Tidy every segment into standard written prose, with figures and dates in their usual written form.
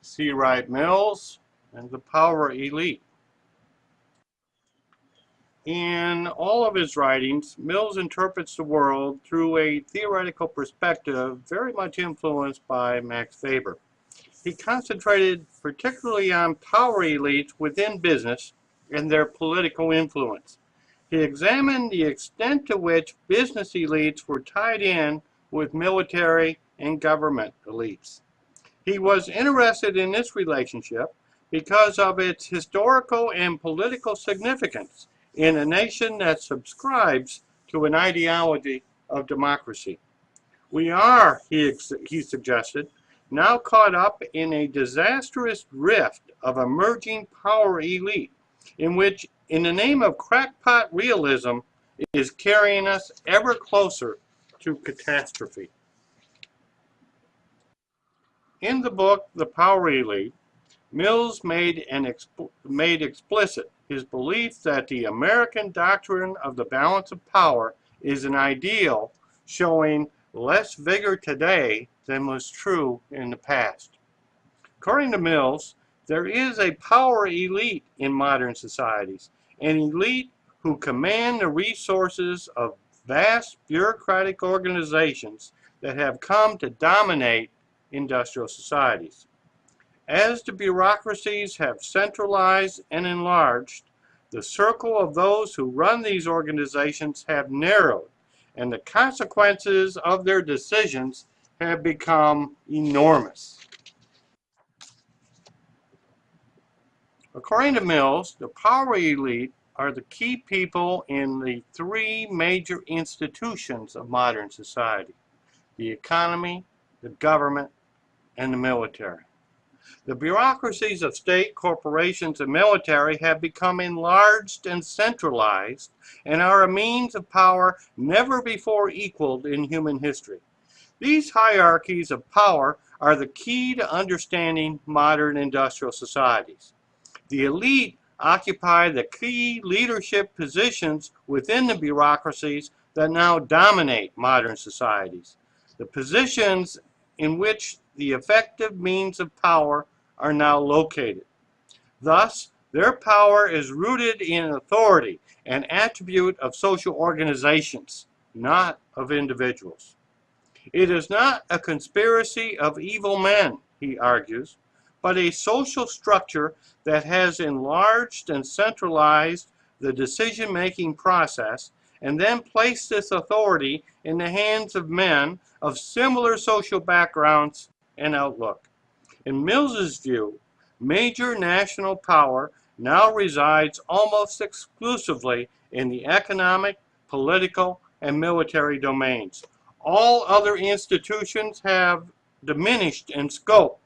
C Wright Mills and the power elite. In all of his writings, Mills interprets the world through a theoretical perspective very much influenced by Max Weber. He concentrated particularly on power elites within business and their political influence. He examined the extent to which business elites were tied in with military and government elites. He was interested in this relationship because of its historical and political significance in a nation that subscribes to an ideology of democracy. We are, he suggested, now caught up in a disastrous rift of emerging power elite in which, in the name of crackpot realism, is carrying us ever closer to catastrophe. In the book, The Power Elite, Mills made explicit his belief that the American doctrine of the balance of power is an ideal showing less vigor today than was true in the past. According to Mills, there is a power elite in modern societies, an elite who command the resources of vast bureaucratic organizations that have come to dominate industrial societies. As the bureaucracies have centralized and enlarged, the circle of those who run these organizations have narrowed, and the consequences of their decisions have become enormous. According to Mills, the power elite are the key people in the three major institutions of modern society: the economy, the government, and the military. The bureaucracies of state, corporations, and military have become enlarged and centralized and are a means of power never before equaled in human history. These hierarchies of power are the key to understanding modern industrial societies. The elite occupy the key leadership positions within the bureaucracies that now dominate modern societies. The positions in which the effective means of power are now located. Thus, their power is rooted in authority, an attribute of social organizations, not of individuals. It is not a conspiracy of evil men, he argues, but a social structure that has enlarged and centralized the decision-making process and then placed this authority in the hands of men of similar social backgrounds and outlook. In Mills's view, major national power now resides almost exclusively in the economic, political, and military domains. All other institutions have diminished in scope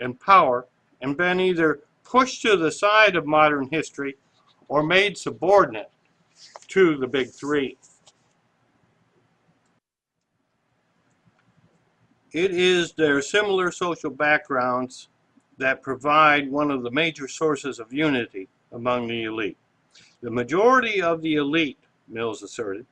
and power and been either pushed to the side of modern history or made subordinate to the big three. It is their similar social backgrounds that provide one of the major sources of unity among the elite. The majority of the elite, Mills asserted,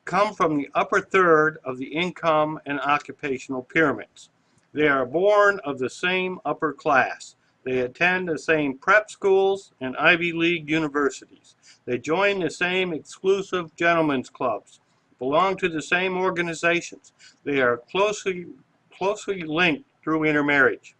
come from the upper third of the income and occupational pyramids. They are born of the same upper class. They attend the same prep schools and Ivy League universities. They join the same exclusive gentlemen's clubs, belong to the same organizations. They are closely linked through intermarriage.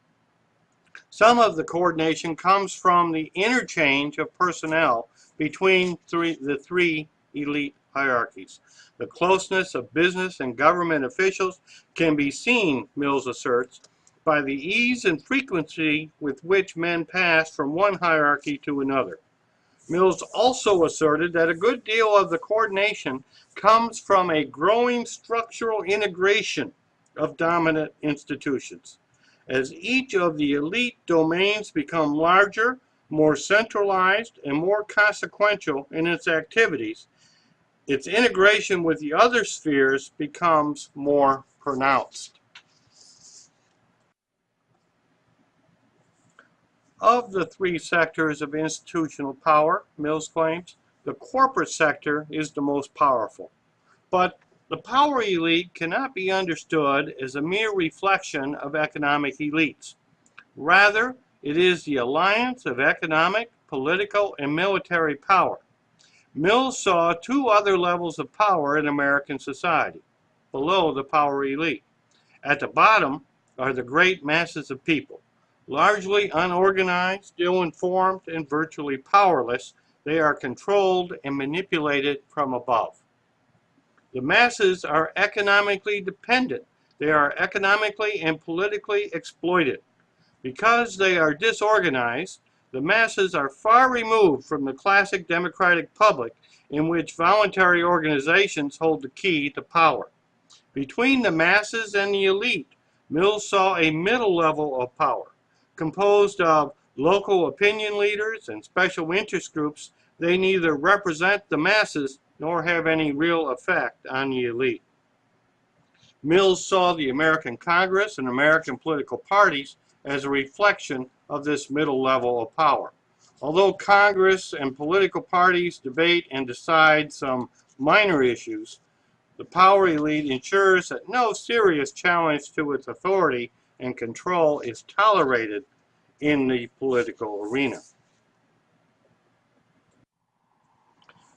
Some of the coordination comes from the interchange of personnel between the three elite hierarchies. The closeness of business and government officials can be seen, Mills asserts, by the ease and frequency with which men pass from one hierarchy to another. Mills also asserted that a good deal of the coordination comes from a growing structural integration of dominant institutions. As each of the elite domains become larger, more centralized, and more consequential in its activities, its integration with the other spheres becomes more pronounced. Of the three sectors of institutional power, Mills claims, the corporate sector is the most powerful. But the power elite cannot be understood as a mere reflection of economic elites. Rather, It is the alliance of economic, political, and military power. Mill saw two other levels of power in American society, below the power elite. At the bottom are the great masses of people. Largely unorganized, ill-informed, and virtually powerless, they are controlled and manipulated from above. The masses are economically dependent. They are economically and politically exploited. Because they are disorganized, the masses are far removed from the classic democratic public in which voluntary organizations hold the key to power. Between the masses and the elite, Mill saw a middle level of power, composed of local opinion leaders and special interest groups. They neither represent the masses nor have any real effect on the elite. Mill saw the American Congress and American political parties as a reflection of this middle level of power. Although Congress and political parties debate and decide some minor issues, the power elite ensures that no serious challenge to its authority and control is tolerated in the political arena.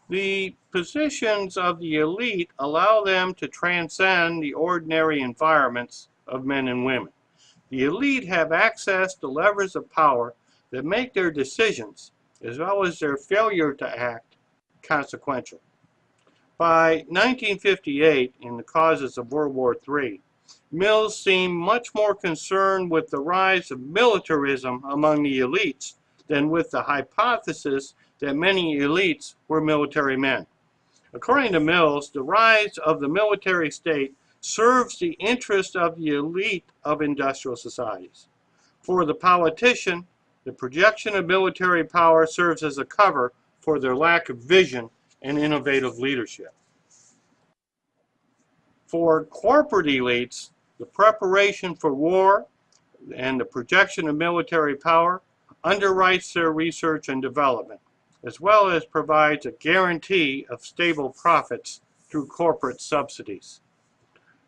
The positions of the elite allow them to transcend the ordinary environments of men and women. The elite have access to levers of power that make their decisions, as well as their failure to act, consequential. By 1958, in the causes of World War III, Mill seemed much more concerned with the rise of militarism among the elites than with the hypothesis that many elites were military men. According to Mills, the rise of the military state serves the interest of the elite of industrial societies. For the politician, the projection of military power serves as a cover for their lack of vision and innovative leadership. For corporate elites, the preparation for war and the projection of military power underwrites their research and development, as well as provides a guarantee of stable profits through corporate subsidies.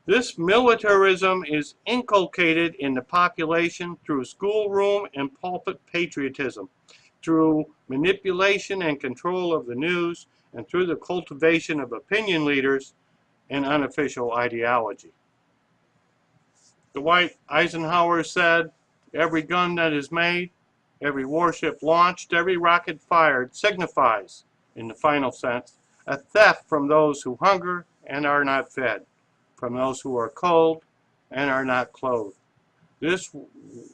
This militarism is inculcated in the population through schoolroom and pulpit patriotism, through manipulation and control of the news, and through the cultivation of opinion leaders and unofficial ideology. Dwight Eisenhower said, "Every gun that is made, every warship launched, every rocket fired signifies, in the final sense, a theft from those who hunger and are not fed, from those who are cold and are not clothed." This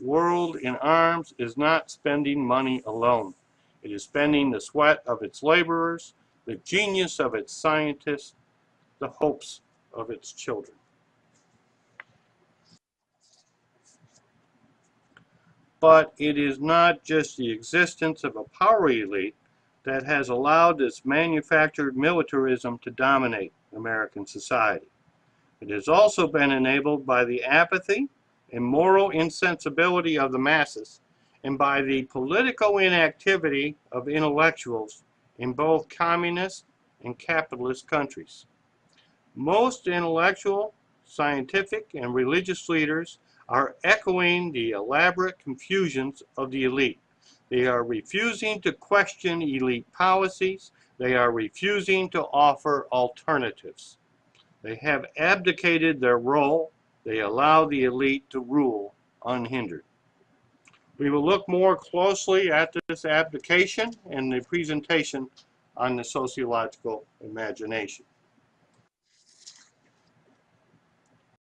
world in arms is not spending money alone. It is spending the sweat of its laborers, the genius of its scientists, the hopes of its children. But it is not just the existence of a power elite that has allowed this manufactured militarism to dominate American society. It has also been enabled by the apathy and moral insensibility of the masses, and by the political inactivity of intellectuals in both communist and capitalist countries. Most intellectual, scientific, and religious leaders are echoing the elaborate confusions of the elite. They are refusing to question elite policies. They are refusing to offer alternatives. They have abdicated their role. They allow the elite to rule unhindered. We will look more closely at this abdication in the presentation on the sociological imagination.